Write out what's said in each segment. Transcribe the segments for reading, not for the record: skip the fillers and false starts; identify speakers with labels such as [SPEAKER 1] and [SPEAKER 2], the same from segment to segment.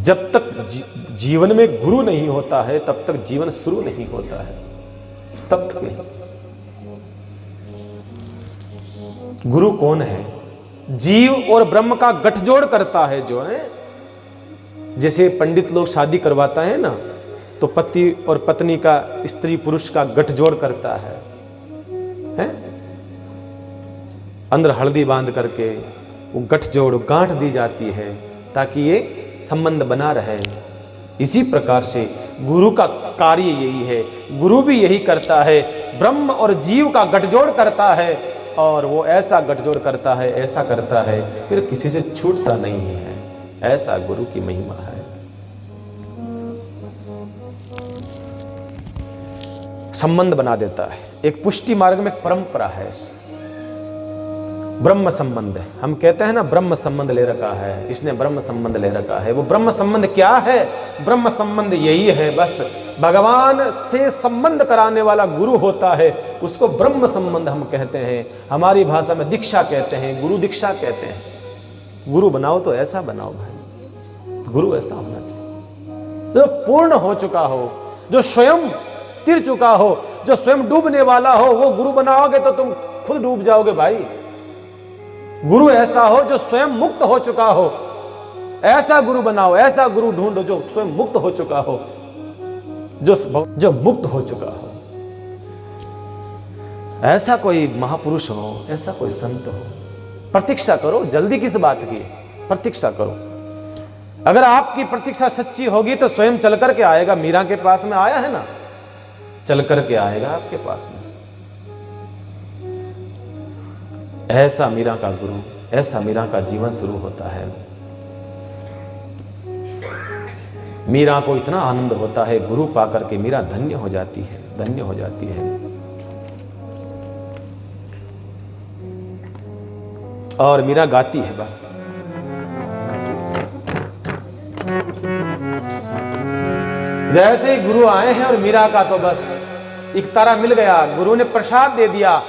[SPEAKER 1] जब तक जीवन में गुरु नहीं होता है तब तक जीवन शुरू नहीं होता है, तब तक नहीं। गुरु कौन है? जीव और ब्रह्म का गठजोड़ करता है जो है। जैसे पंडित लोग शादी करवाता है ना, तो पति और पत्नी का, स्त्री पुरुष का गठजोड़ करता है? अंदर हल्दी बांध करके वो गठजोड़ गांठ दी जाती है ताकि ये संबंध बना रहे। इसी प्रकार से गुरु का कार्य यही है, गुरु भी यही करता है, ब्रह्म और जीव का गठजोड़ करता है। और वो ऐसा गठजोड़ करता है, ऐसा करता है, फिर किसी से छूटता नहीं है। ऐसा गुरु की महिमा है। संबंध बना देता है। एक पुष्टि मार्ग में एक परंपरा है, ब्रह्म संबंध। हम कहते हैं ना ब्रह्म संबंध ले रखा है, इसने ब्रह्म संबंध ले रखा है। वो ब्रह्म संबंध क्या है? ब्रह्म संबंध यही है, बस भगवान से संबंध कराने वाला गुरु होता है, उसको ब्रह्म संबंध हम कहते हैं। हमारी भाषा में दीक्षा कहते हैं, गुरु दीक्षा कहते हैं। गुरु बनाओ तो ऐसा बनाओ भाई, गुरु ऐसा होना चाहिए जो पूर्ण हो चुका हो, जो स्वयं तिर चुका हो, जो स्वयं डूबने वाला हो। वो गुरु बनाओगे तो तुम खुद डूब जाओगे भाई। गुरु ऐसा हो जो स्वयं मुक्त हो चुका हो, ऐसा गुरु बनाओ। ऐसा गुरु ढूंढो जो स्वयं मुक्त हो चुका हो, जो मुक्त हो चुका हो। ऐसा कोई महापुरुष हो, ऐसा कोई संत हो। प्रतीक्षा करो, जल्दी किस बात की? प्रतीक्षा करो। अगर आपकी प्रतीक्षा सच्ची होगी तो स्वयं चल करके आएगा। मीरा के पास में आया है ना, चल करके आएगा आपके पास में। ऐसा मीरा का गुरु, ऐसा मीरा का जीवन शुरू होता है। मीरा को इतना आनंद होता है गुरु पाकर के, मीरा धन्य हो जाती है, धन्य हो जाती है। और मीरा गाती है बस। जैसे ही गुरु आए हैं और मीरा का तो बस एक तारा मिल गया, गुरु ने प्रसाद दे दिया।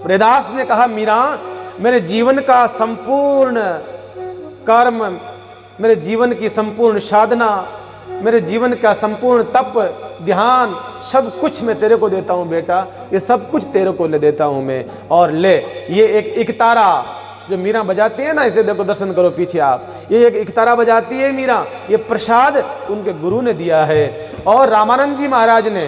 [SPEAKER 1] रैदास ने कहा, मीरा मेरे जीवन का संपूर्ण कर्म, मेरे जीवन की संपूर्ण साधना, मेरे जीवन का संपूर्ण तप ध्यान, सब कुछ मैं तेरे को देता हूँ बेटा। ये सब कुछ तेरे को ले देता हूँ मैं। और ले ये एक तारा जो मीरा बजाती है ना, इसे देखो, दर्शन करो पीछे आप। ये एक तारा बजाती है मीरा, ये प्रसाद उनके गुरु ने दिया है। और रामानंद जी महाराज ने,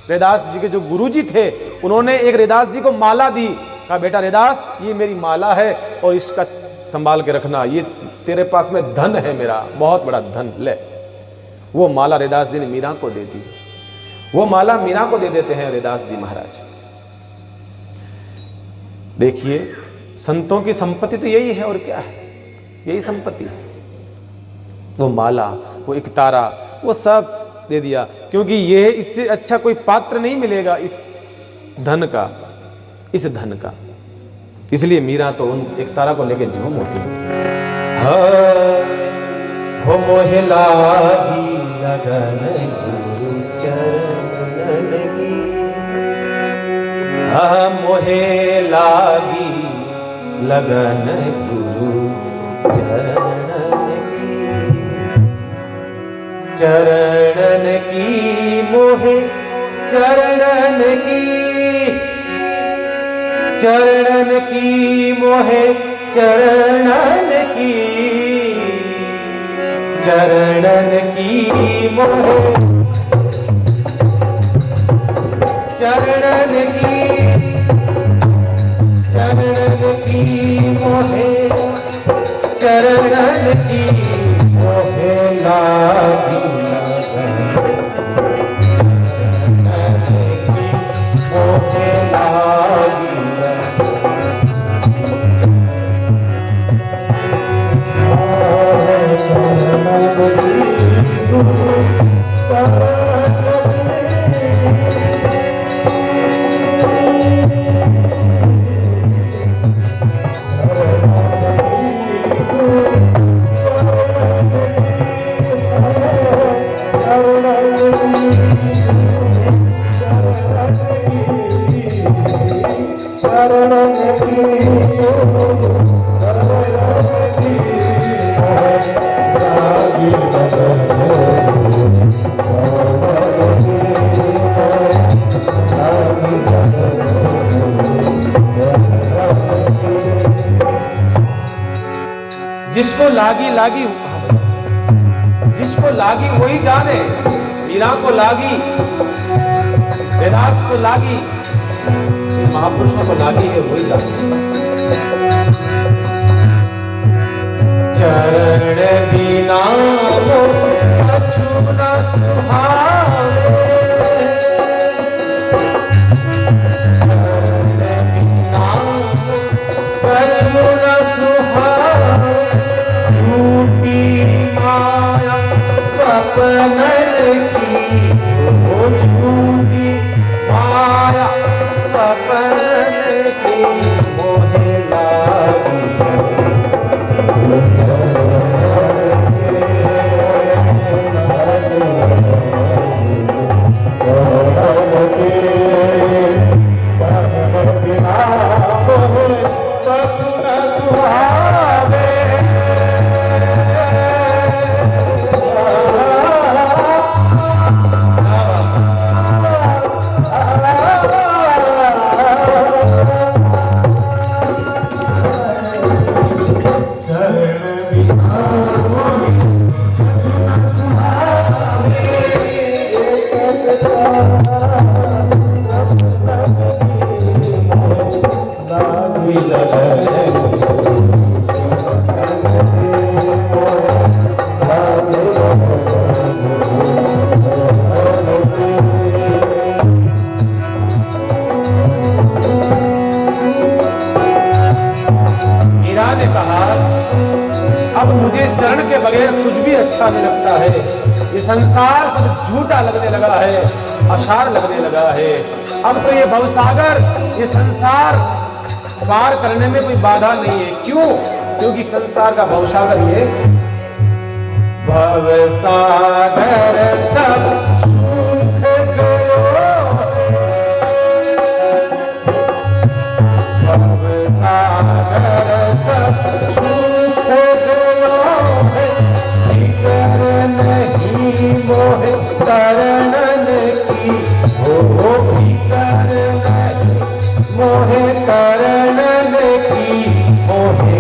[SPEAKER 1] रैदास जी के जो गुरु जी थे, उन्होंने एक रैदास जी को माला दी। कहा, बेटा रैदास, ये मेरी माला है और इसका संभाल के रखना, ये तेरे पास में धन है मेरा, बहुत बड़ा धन, ले। वो माला रैदास जी ने मीरा को दे दी। वो माला मीरा को दे देते हैं रैदास जी महाराज। देखिए, संतों की संपत्ति तो यही है, और क्या है, यही संपत्ति है। वो माला, वो एक तारा, वो सब दे दिया, क्योंकि ये इससे अच्छा कोई पात्र नहीं मिलेगा इस धन का, इस धन का। इसलिए मीरा तो उन एक तारा को लेके झूम उठी। हो मोहे लागी लगन गुरु चरण की, मोहे लागी लगन गुरु चरणन की, मोहे चरणन की, चरणन की, मोहे चरणन की, चरणन की, मोहे चरणन की, चरणन की, मोहे चरणन की, मोहे लागी लगन, मोहे लागी लागी लागी, जिसको लागी वही जाने। मीरा को लागी, वेदास को लागी, महापुरुषों को लागी है वही जाने। चरण बिना वो कछु न सुहावे, चरण बिना कछु न सुहावे, झूठी माया स्वप्न की, वो झूठी माया स्वप्न की, मोहे लागी संसार सब झूठा लगने लगा है, असार लगने लगा है। अब तो ये भवसागर, ये संसार पार करने में कोई बाधा नहीं है। क्यों? क्योंकि संसार का भवसागर ये भवसागर सब सूख गयो, भवसागर सब सूख गयो, नहीं मोहे करणन की, हो फिकर नहीं मोहे करणन की, मोहे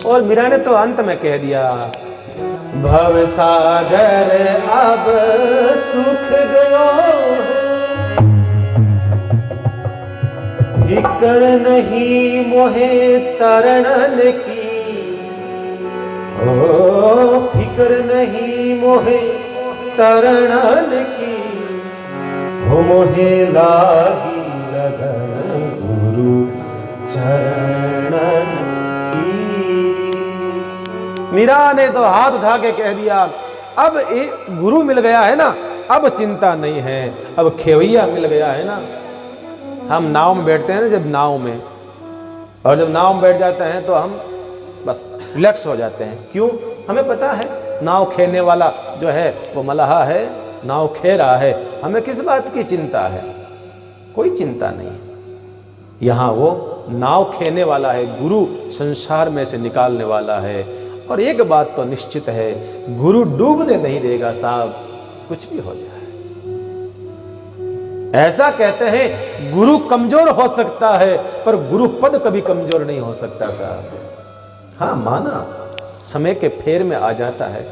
[SPEAKER 1] और मीरा ने तो अंत में कह दिया, भव सागर अब सुख गयो, फिकर नहीं मोहे तरणन की, ओ फिकर नहीं मोहे तरणन की, हो मोहे लागी लगन गुरु चरणन की। मीरा ने तो हाथ उठा के कह दिया, अब एक गुरु मिल गया है ना, अब चिंता नहीं है, अब खेवैया मिल गया है ना। हम नाव में बैठते हैं ना, जब नाव में, और जब नाव में बैठ जाते हैं तो हम बस रिलैक्स हो जाते हैं। क्यों? हमें पता है नाव खेने वाला जो है वो मल्लाह है, नाव खे रहा है, हमें किस बात की चिंता है? कोई चिंता नहीं। यहाँ वो नाव खेने वाला है, गुरु संसार में से निकालने वाला है। और एक बात तो निश्चित है, गुरु डूबने नहीं देगा साहब, कुछ भी हो जाए। ऐसा कहते हैं गुरु कमजोर हो सकता है पर गुरु पद कभी कमजोर नहीं हो सकता साहब। हाँ माना, समय के फेर में आ जाता है,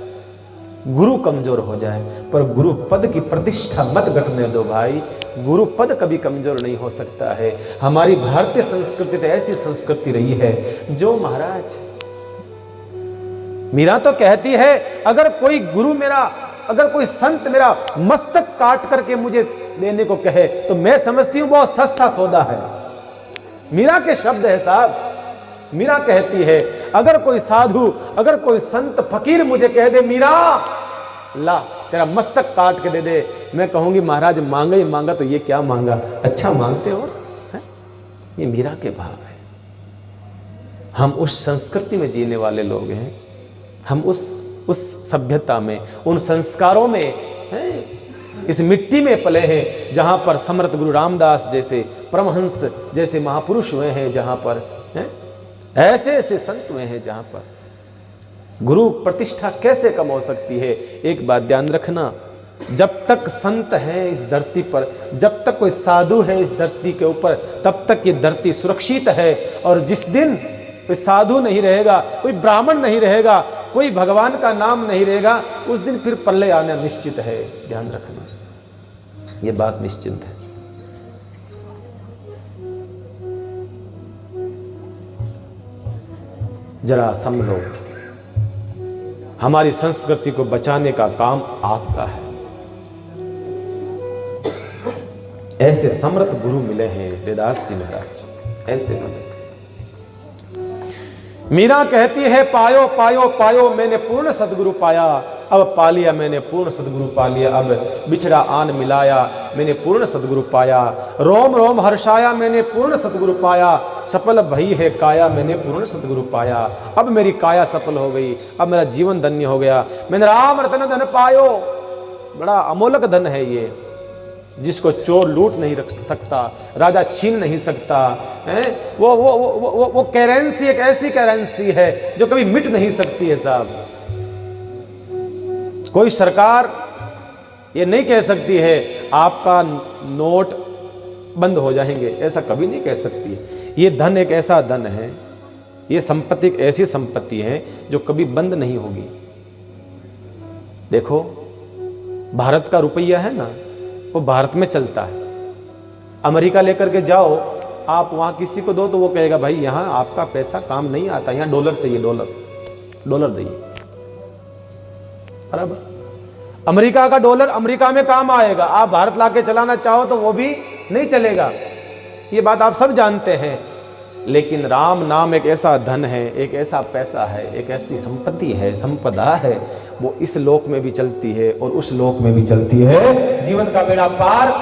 [SPEAKER 1] गुरु कमजोर हो जाए पर गुरु पद की प्रतिष्ठा मत घटने दो भाई। गुरु पद कभी कमजोर नहीं हो सकता है। हमारी भारतीय संस्कृति तो ऐसी संस्कृति रही है जो महाराज, मीरा तो कहती है अगर कोई गुरु मेरा, अगर कोई संत मेरा मस्तक काट करके मुझे देने को कहे तो मैं समझती हूं बहुत सस्ता सौदा है। मीरा के शब्द है साहब। मीरा कहती है अगर कोई साधु, अगर कोई संत फकीर मुझे कह दे मीरा ला तेरा मस्तक काट के दे दे, मैं कहूंगी महाराज मांगा ही मांगा तो ये क्या मांगा, अच्छा मांगते हो है? ये मीरा के भाव है। हम उस संस्कृति में जीने वाले लोग हैं, हम उस सभ्यता में, उन संस्कारों में हैं, इस मिट्टी में पले हैं जहां पर समर्थ गुरु रामदास जैसे परमहंस जैसे महापुरुष हुए हैं, जहां पर हैं ऐसे ऐसे संत हुए हैं, जहां पर गुरु प्रतिष्ठा कैसे कम हो सकती है। एक बात ध्यान रखना, जब तक संत है इस धरती पर, जब तक कोई साधु है इस धरती के ऊपर, तब तक ये धरती सुरक्षित है। और जिस दिन कोई साधु नहीं रहेगा, कोई ब्राह्मण नहीं रहेगा, कोई भगवान का नाम नहीं रहेगा, उस दिन फिर प्रलय आना निश्चित है। ध्यान रखना, ये बात निश्चित है। जरा समझो, हमारी संस्कृति को बचाने का काम आपका है। ऐसे समर्थ गुरु मिले हैं हरिदास जी महाराज, ऐसे मिले। मीरा कहती है पायो पायो पायो मैंने पूर्ण सदगुरु पाया, अब पा लिया मैंने पूर्ण सदगुरु पा लिया, अब बिछड़ा आन मिलाया मैंने पूर्ण सदगुरु पाया, रोम रोम हर्षाया मैंने पूर्ण सदगुरु पाया, सफल भई है काया मैंने पूर्ण सदगुरु पाया। अब मेरी काया सफल हो गई, अब मेरा जीवन धन्य हो गया, मैंने राम रतन धन पायो। बड़ा अमोलक धन है ये, जिसको चोर लूट नहीं रख सकता, राजा छीन नहीं सकता है। वो करेंसी एक ऐसी करेंसी है जो कभी मिट नहीं सकती है साहब। कोई सरकार ये नहीं कह सकती है आपका नोट बंद हो जाएंगे, ऐसा कभी नहीं कह सकती है। ये धन एक ऐसा धन है, ये संपत्ति एक ऐसी संपत्ति है जो कभी बंद नहीं होगी। देखो भारत का रुपया है ना, वो भारत में चलता है। अमेरिका लेकर के जाओ आप, वहाँ किसी को दो तो वो कहेगा भाई यहाँ आपका पैसा काम नहीं आता, यहाँ डॉलर चाहिए, डॉलर दिए। बराबर, अमेरिका का डॉलर अमेरिका में काम आएगा, आप भारत लाके चलाना चाहो तो वो भी नहीं चलेगा। ये बात आप सब जानते हैं। लेकिन राम नाम एक ऐसा धन है, एक ऐसा पैसा है, एक ऐसी संपत्ति है, संपदा है, वो इस लोक में भी चलती है और उस लोक में भी चलती है। जीवन का बेड़ा पार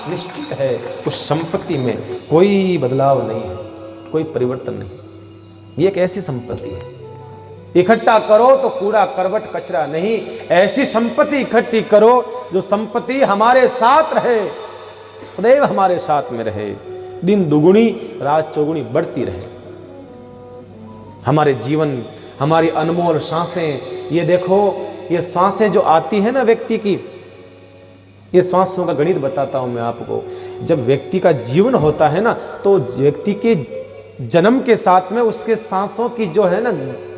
[SPEAKER 1] निश्चित है। उस संपत्ति में कोई बदलाव नहीं है, कोई परिवर्तन नहीं। ये एक ऐसी संपत्ति है। इकट्ठा करो तो कूड़ा करवट कचरा नहीं, ऐसी संपत्ति इकट्ठी करो जो संपत्ति हमारे साथ रहे, सदैव हमारे साथ में रहे, दिन दुगुनी रात चौगुनी बढ़ती रहे। हमारे जीवन, हमारी अनमोल सांसें, ये देखो, ये सांसें जो आती है ना व्यक्ति की, ये सांसों का गणित बताता हूं मैं आपको। जब व्यक्ति का जीवन होता है ना, तो व्यक्ति के जन्म के साथ में उसके सांसों की जो है ना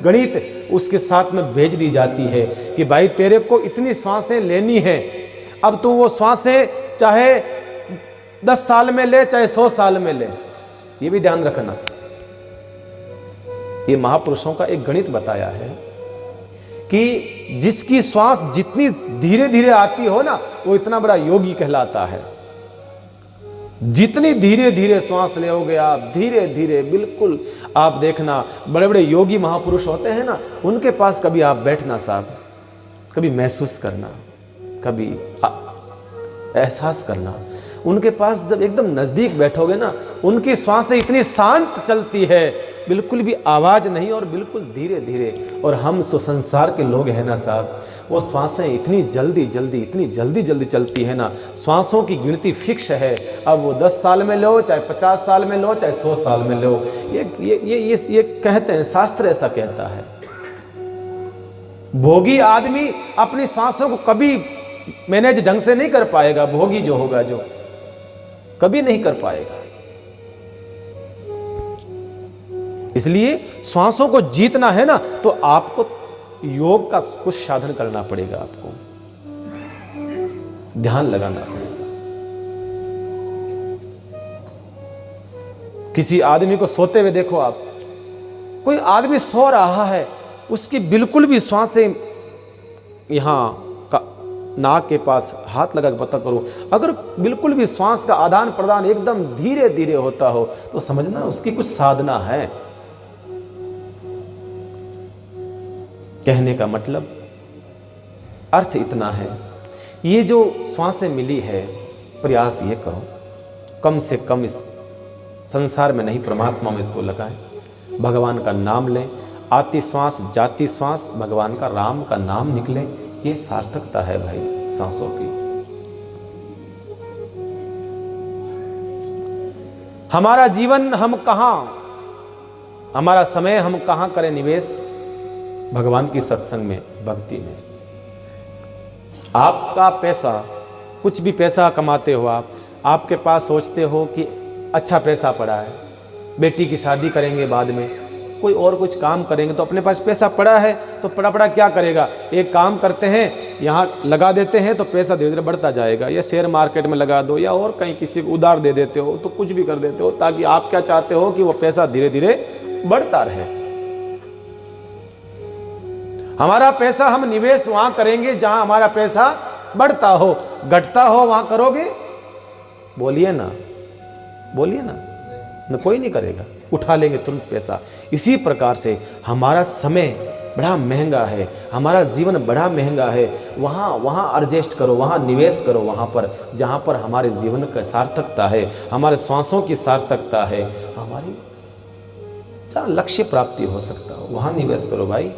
[SPEAKER 1] गणित उसके साथ में भेज दी जाती है कि भाई तेरे को इतनी सांसें लेनी है। अब तू वो सांसें चाहे 10 साल में ले, चाहे 100 साल में ले, ये भी ध्यान रखना। ये महापुरुषों का एक गणित बताया है कि जिसकी श्वास जितनी धीरे धीरे आती हो ना, वो इतना बड़ा योगी कहलाता है। जितनी धीरे धीरे श्वास लेओगे आप, धीरे धीरे, बिल्कुल आप देखना, बड़े बड़े योगी महापुरुष होते हैं ना, उनके पास कभी आप बैठना साहब, कभी महसूस करना, कभी एहसास करना। उनके पास जब एकदम नजदीक बैठोगे ना, उनकी श्वासें इतनी शांत चलती है, बिल्कुल भी आवाज नहीं, और बिल्कुल धीरे धीरे। और हम सो संसार के लोग हैं ना साहब, वो श्वासें इतनी जल्दी जल्दी, इतनी जल्दी जल्दी चलती है ना, श्वासों की गिनती फिक्स है। अब वो 10 साल में लो, चाहे 50 साल में लो, चाहे 100 साल में लो, ये कहते हैं, शास्त्र ऐसा कहता है। भोगी आदमी अपनी सांसों को कभी मैनेज ढंग से नहीं कर पाएगा। भोगी जो होगा, जो कभी नहीं कर पाएगा। इसलिए श्वासों को जीतना है ना, तो आपको योग का कुछ साधन करना पड़ेगा, आपको ध्यान लगाना पड़ेगा। किसी आदमी को सोते हुए देखो आप, कोई आदमी सो रहा है, उसकी बिल्कुल भी श्वासें यहां का नाक के पास हाथ लगा के पता करो, अगर बिल्कुल भी श्वास का आदान प्रदान एकदम धीरे धीरे होता हो, तो समझना उसकी कुछ साधना है। कहने का मतलब, अर्थ इतना है, ये जो श्वासें मिली है, प्रयास ये करो कम से कम इस संसार में नहीं, परमात्मा में इसको लगाएं। भगवान का नाम लें, आती श्वास जाती श्वास भगवान का, राम का नाम निकले, ये सार्थकता है भाई सांसों की। हमारा जीवन हम कहां, हमारा समय हम कहां करें निवेश? भगवान की सत्संग में, भक्ति में। आपका पैसा, कुछ भी पैसा कमाते हो आप, आपके पास सोचते हो कि अच्छा पैसा पड़ा है, बेटी की शादी करेंगे बाद में, कोई और कुछ काम करेंगे, तो अपने पास पैसा पड़ा है, तो पड़ा पड़ा क्या करेगा? एक काम करते हैं, यहाँ लगा देते हैं तो पैसा धीरे धीरे बढ़ता जाएगा, या शेयर मार्केट में लगा दो, या और कहीं किसी को उधार दे देते हो, तो कुछ भी कर देते हो, ताकि आप क्या चाहते हो कि वो पैसा धीरे धीरे बढ़ता रहे। हमारा पैसा हम निवेश वहां करेंगे जहां हमारा पैसा बढ़ता हो, घटता हो वहां करोगे? बोलिए ना, बोलिए ना, न कोई नहीं करेगा, उठा लेंगे तुरंत पैसा। इसी प्रकार से हमारा समय बड़ा महंगा है, हमारा जीवन बड़ा महंगा है, वहाँ एडजस्ट करो, वहाँ निवेश करो, वहाँ पर जहाँ पर हमारे जीवन का सार्थकता है, हमारे श्वासों की सार्थकता है, हमारी जहाँ लक्ष्य प्राप्ति हो सकता हो, वहाँ निवेश करो भाई।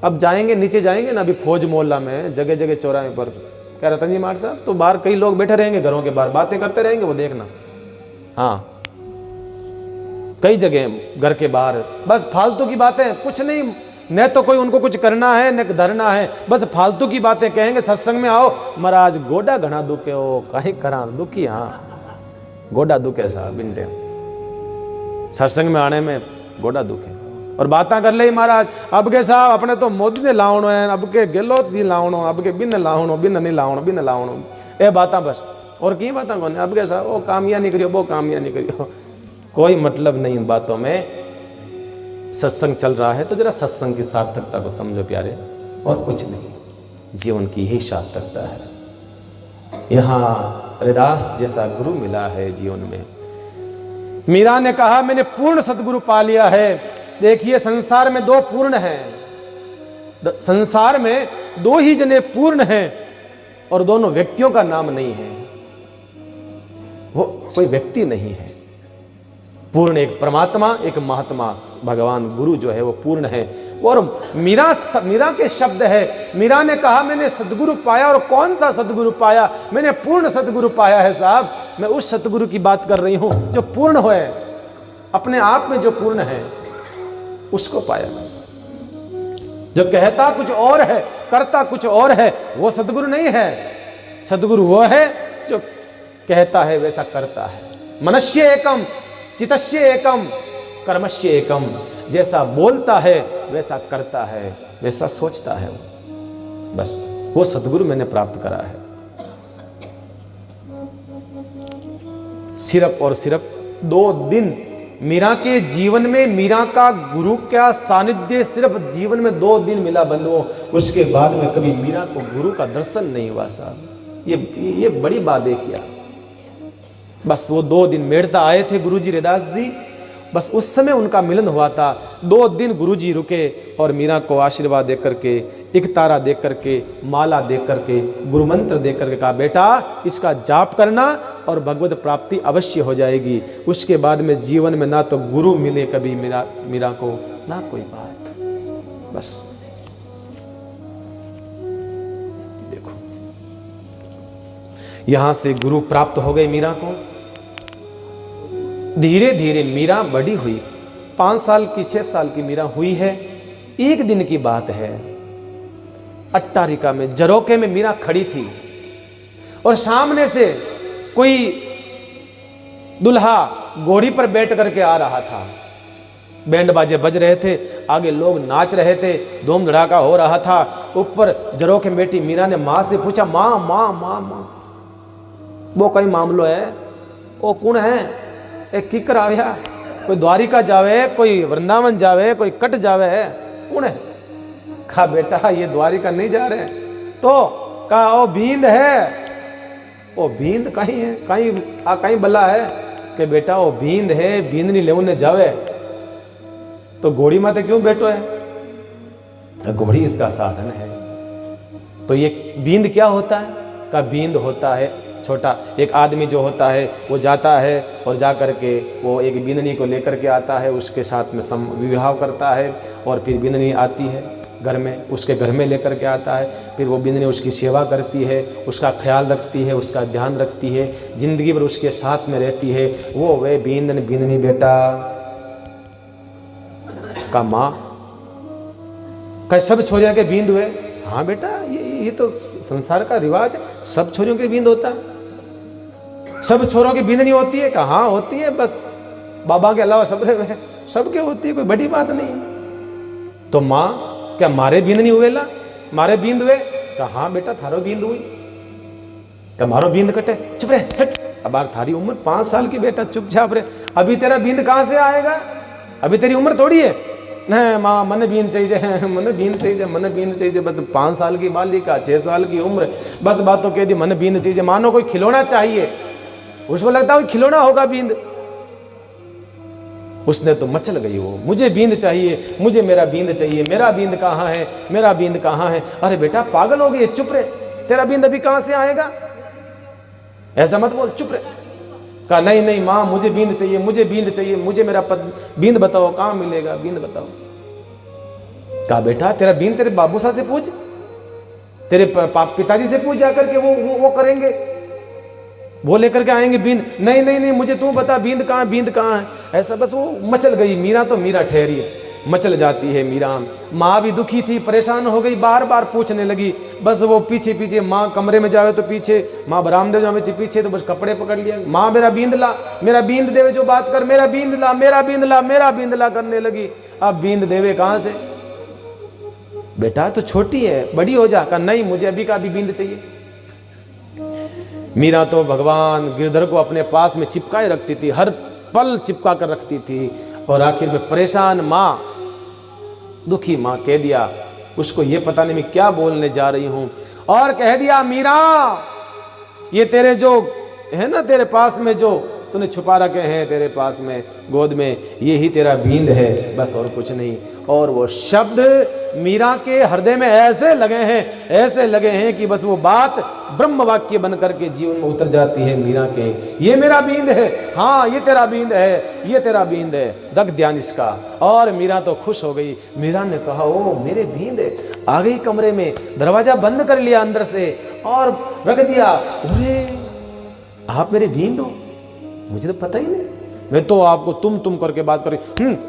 [SPEAKER 1] अब जाएंगे, नीचे जाएंगे ना, अभी फौज मोहल्ला में जगह जगह चौराहे पर, क्या रतन जी मार साहब, तो बाहर कई लोग बैठे रहेंगे, घरों के बाहर बातें करते रहेंगे, वो देखना। हाँ, कई जगह घर के बाहर बस फालतू की बातें, कुछ नहीं, न तो कोई उनको कुछ करना है न धरना है, बस फालतू की बातें कहेंगे। सत्संग में आओ, महाराज गोडा घना दुखे हो, कहीं करा दुखी, हाँ गोडा दुखे साहब, बिंटे सत्संग में आने में गोडा दुखे, और बातें कर ले महाराज, अब के साहब अपने तो मोदी ने लावणो है, अब के गहलोत नहीं लावणो, अब के बिन लावणो, बिन नहीं लावणो, बिन लावणो, ये बातें बस, और की बातें कौन, अब के साहब वो कामिया नहीं करियो, वो कामिया नहीं करियो, कोई मतलब नहीं इन बातों में। सत्संग चल रहा है तो जरा सत्संग की सार्थकता को समझो प्यारे, और कुछ नहीं, जीवन की यही सार्थकता है। यहाँ रैदास जैसा गुरु मिला है जीवन में। मीरा ने कहा मैंने पूर्ण सदगुरु पा लिया है। देखिए संसार में दो पूर्ण हैं, संसार में दो ही जने पूर्ण हैं, और दोनों व्यक्तियों का नाम नहीं है, वो कोई व्यक्ति नहीं है। पूर्ण एक परमात्मा, एक महात्मा भगवान गुरु जो है वो पूर्ण है। और मीरा के शब्द है, मीरा ने कहा मैंने सदगुरु पाया। और कौन सा सदगुरु पाया? मैंने पूर्ण सदगुरु पाया है साहब। मैं उस सदगुरु की बात कर रही हूं जो पूर्ण है, अपने आप में जो पूर्ण है उसको पाया। जो कहता कुछ और है, करता कुछ और है, वो सदगुरु नहीं है। सदगुरु वो है जो कहता है वैसा करता है। मनस्य एकम, चितस्य एकम, कर्मस्य एकम। जैसा बोलता है वैसा करता है, वैसा सोचता है। बस वो सदगुरु मैंने प्राप्त करा है। सिर्फ और सिर्फ 2 दिन मीरा के जीवन में, मीरा का गुरु का सानिध्य सिर्फ जीवन में 2 दिन मिला बंधुओं। उसके बाद में कभी मीरा को गुरु का दर्शन नहीं हुआ साहब। ये बड़ी बात है क्या। बस वो 2 दिन मेड़ता आए थे गुरुजी रैदास जी, बस उस समय उनका मिलन हुआ था। 2 दिन गुरुजी रुके और मीरा को आशीर्वाद दे करके, एक तारा दे करके, माला दे करके, गुरु मंत्र दे करके कहा बेटा इसका जाप करना और भगवत प्राप्ति अवश्य हो जाएगी। उसके बाद में जीवन में ना तो गुरु मिले कभी मीरा को, ना कोई बात। बस देखो यहां से गुरु प्राप्त हो गए मीरा को। धीरे धीरे मीरा बड़ी हुई। 5 साल की, 6 साल की मीरा हुई है। एक दिन की बात है, अट्टारिका में, जरोके में मीरा खड़ी थी और सामने से कोई दुल्हा घोड़ी पर बैठ करके आ रहा था। बैंड बाजे बज रहे थे, आगे लोग नाच रहे थे, धूम धड़ाका हो रहा था। ऊपर जरोके में बैठी मीरा ने मां से पूछा, मां मां मां मां वो कई मामलो है, वो कौन है? एक किकर आया, कोई द्वारिका जावे, कोई वृंदावन जावे, कोई कट जावे, कौन है? कहा बेटा ये द्वारिका नहीं जा रहे। तो कहा ओ बींद है। ओ बींद कहीं है, कहीं बला है कि बेटा वो बींद है, बींद नहीं लेने जावे। तो घोड़ी माते क्यों बैठो है? घोड़ी इसका साधन है। तो ये बींद क्या होता है? का बींद होता है छोटा, एक आदमी जो होता है वो जाता है और जा करके वो एक बिंदनी को लेकर के आता है, उसके साथ में विवाह करता है और फिर बिंदनी आती है घर में, उसके घर में लेकर के आता है। फिर वो बिंदनी उसकी सेवा करती है, उसका ख्याल रखती है, उसका ध्यान रखती है, जिंदगी भर उसके साथ में रहती है। वो वे बिंदनी बेटा का माँ का सब छोरिया के बींद हुए। हाँ बेटा ये तो संसार का रिवाज है, सब छोरियों के बींद होता है। सब छोरों की बींद नहीं होती है? कहाँ होती है, बस बाबा के अलावा सबके होती है, कोई बड़ी बात नहीं। तो माँ क्या मारे बींद नहीं हुए? ला मारे बींद हुए? कहा बेटा थारो बींद हुई, तुम्हारो बींद कटे, चुप रहे छट। अब थारी उम्र 5 साल की बेटा, चुपचाप रहे। अभी तेरा बींद कहाँ से आएगा? अभी तेरी उम्र थोड़ी है। नहीं माँ मन बींद चाहिए, मन बींद चाहिए, मन बींद चाहिए। बस 5 साल की बालिका, 6 साल की उम्र, बस बातों कह दी मन बींद चाहिए। मानो कोई खिलौना चाहिए, उसको लगता है खिलौना होगा बींद। उसने तो मचल गई वो, मुझे बींद चाहिए, मुझे मेरा बींद चाहिए, मेरा बींद कहाँ है, मेरा बींद कहाँ है? अरे बेटा पागल हो गई, चुप रहे, तेरा बींद अभी कहाँ से आएगा? ऐसा मत बोल, चुप रहे। कहा नहीं नहीं माँ मुझे बींद चाहिए, मुझे बींद चाहिए, मुझे मेरा बींद बताओ, कहाँ मिलेगा बींद बताओ। कहा बेटा तेरा बींद तेरे बाबूसा से पूछ, तेरे पिताजी से पूछ जाकर के, वो करेंगे, वो लेकर के आएंगे बींद। नहीं नहीं नहीं मुझे तू बता बींद कहाँ, बींद कहाँ है? ऐसा बस वो मचल गई मीरा। तो मीरा ठहरी, मचल जाती है मीरा। माँ भी दुखी थी, परेशान हो गई, बार बार पूछने लगी। बस वो पीछे पीछे, माँ कमरे में जावे तो पीछे, माँ बरामदे जावे पीछे, तो बस कपड़े पकड़ लिया। माँ मेरा बींद ला, मेरा बींद देवे, जो बात कर, मेरा बींद ला, मेरा बींद ला, मेरा बींद ला करने लगी। अब बींद देवे कहाँ से? बेटा तो छोटी है, बड़ी हो जा। कहा नहीं मुझे अभी का भी बींद चाहिए। मीरा तो भगवान गिरधर को अपने पास में चिपकाए रखती थी, हर पल चिपका कर रखती थी। और आखिर में परेशान माँ, दुखी माँ कह दिया, उसको ये पता नहीं मैं क्या बोलने जा रही हूं, और कह दिया मीरा ये तेरे जो है ना, तेरे पास में जो तूने छुपा रखे हैं तेरे पास में गोद में, ये ही तेरा बींद है, बस और कुछ नहीं। और वो शब्द मीरा के हृदय में ऐसे लगे हैं कि बस वो बात ब्रह्म वाक्य बन करके जीवन में उतर जाती है मीरा के। ये मेरा बींद है, हाँ ये तेरा बींद है, ये तेरा बींद है, रख ध्यान इसका। और मीरा तो खुश हो गई। मीरा ने कहा ओ मेरे बींद है। आ गई कमरे में, दरवाजा बंद कर लिया अंदर से और रख दिया। अरे आप मेरे बींद हो, मुझे तो पता ही नहीं, मैं तो आपको तुम करके बात करी।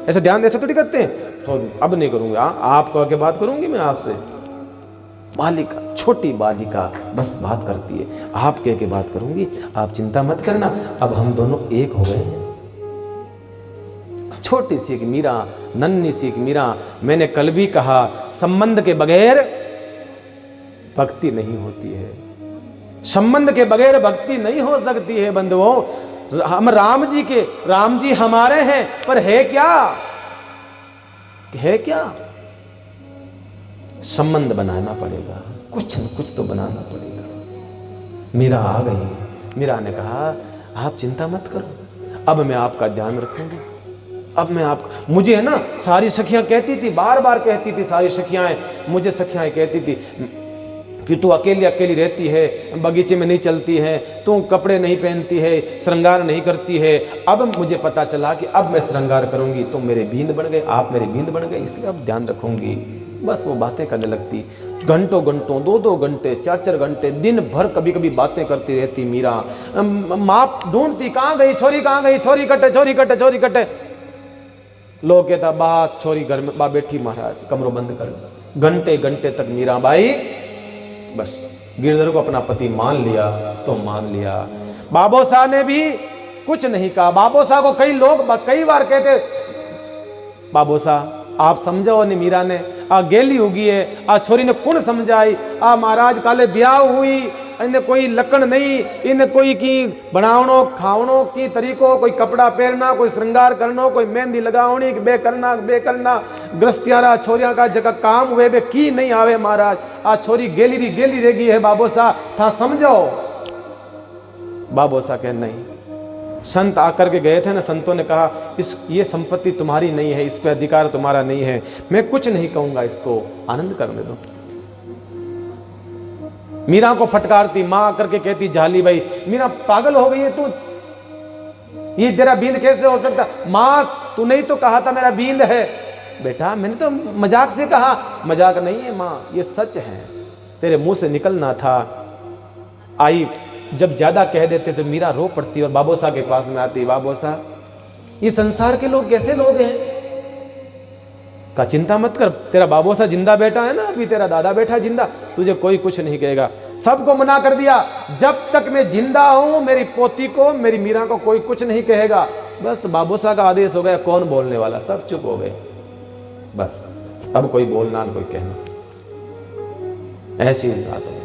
[SPEAKER 1] ऐसे ध्यान ऐसे थोड़ी करते हैं, तो अब नहीं करूंगा, आप कह के बात करूंगी मैं आपसे। बालिका, छोटी बालिका बस बात करती है, आप कह के बात करूंगी, आप चिंता मत करना, अब हम दोनों एक हो गए हैं। छोटी सी एक मीरा, नन्ही सी एक मीरा। मैंने कल भी कहा संबंध के बगैर भक्ति नहीं होती है, संबंध के बगैर भक्ति नहीं हो सकती है बंधुओं। हम राम जी हमारे हैं, पर है क्या संबंध बनाना पड़ेगा, कुछ न कुछ तो बनाना पड़ेगा। मीरा आ गई। मीरा ने कहा आप चिंता मत करो, अब मैं आपका ध्यान रखूंगी। अब मैं मुझे है ना, सारी सखियां कहती थी, बार बार कहती थी, सारी सखियां मुझे सखियां कहती थी कि तू अकेली रहती है, बगीचे में नहीं चलती है, तू कपड़े नहीं पहनती है, श्रृंगार नहीं करती है। अब मुझे पता चला कि अब मैं श्रृंगार करूंगी, तुम मेरे बींद बन गए, आप मेरे बींद बन गए, इसलिए अब ध्यान रखूंगी। बस वो बातें करने लगती, घंटों 2 घंटे 4 घंटे दिन भर कभी कभी बातें करती रहती मीरा। माँ ढूंढती, कहाँ गई छोरी, कहाँ गई छोरी, कटे। लोग कहता बात छोरी घर में बा बैठी महाराज, कमरो बंद कर। घंटे तक मीरा बाई बस गिरधर को अपना पति मान लिया तो मान लिया। बाबो शाह ने भी कुछ नहीं कहा। बाबो शाह को कई लोग कई बार कहते, बाबो शाह आप समझाओ ने, मीरा ने आ गेली होगी है, आ छोरी ने कौन समझाई, आ महाराज काले ब्याह हुई, इन्हें कोई लकड़ नहीं, इन्हें कोई की बनावनो खावनो की तरीको, कोई कपड़ा पहनना, कोई श्रृंगार करना, कोई मेहंदी लगावनी, बे करना ग्रस्तियारा छोरिया का जगह काम हुए बे की नहीं आवे महाराज, आ छोरी गेली रहेगी है बाबो सा था समझाओ। बाबो सा कह नहीं, संत आकर के गए थे ना, संतों ने कहा ये संपत्ति तुम्हारी नहीं है, इस पे अधिकार तुम्हारा नहीं है, मैं कुछ नहीं कहूंगा, इसको आनंद करने दो। मीरा को फटकारती, मां आकर के कहती झाली भाई मीरा पागल हो गई है तू, ये तेरा बींद कैसे हो सकता? मां तूने ही तो कहा था मेरा बींद है। बेटा मैंने तो मजाक से कहा। मजाक नहीं है मां, ये सच है, तेरे मुंह से निकलना था। आई जब ज्यादा कह देते तो मीरा रो पड़ती और बाबोसा के पास में आती। बाबोसा ये संसार के लोग कैसे लोग हैं? का चिंता मत कर, तेरा बाबोसा जिंदा बैठा है ना, अभी तेरा दादा बैठा जिंदा, तुझे कोई कुछ नहीं कहेगा। सबको मना कर दिया, जब तक मैं जिंदा हूं मेरी पोती को, मेरी मीरा को कोई कुछ नहीं कहेगा। बस बाबोसा का आदेश हो गया, कौन बोलने वाला, सब चुप हो गए। बस अब कोई बोलना न कोई कहना, ऐसी बात हो।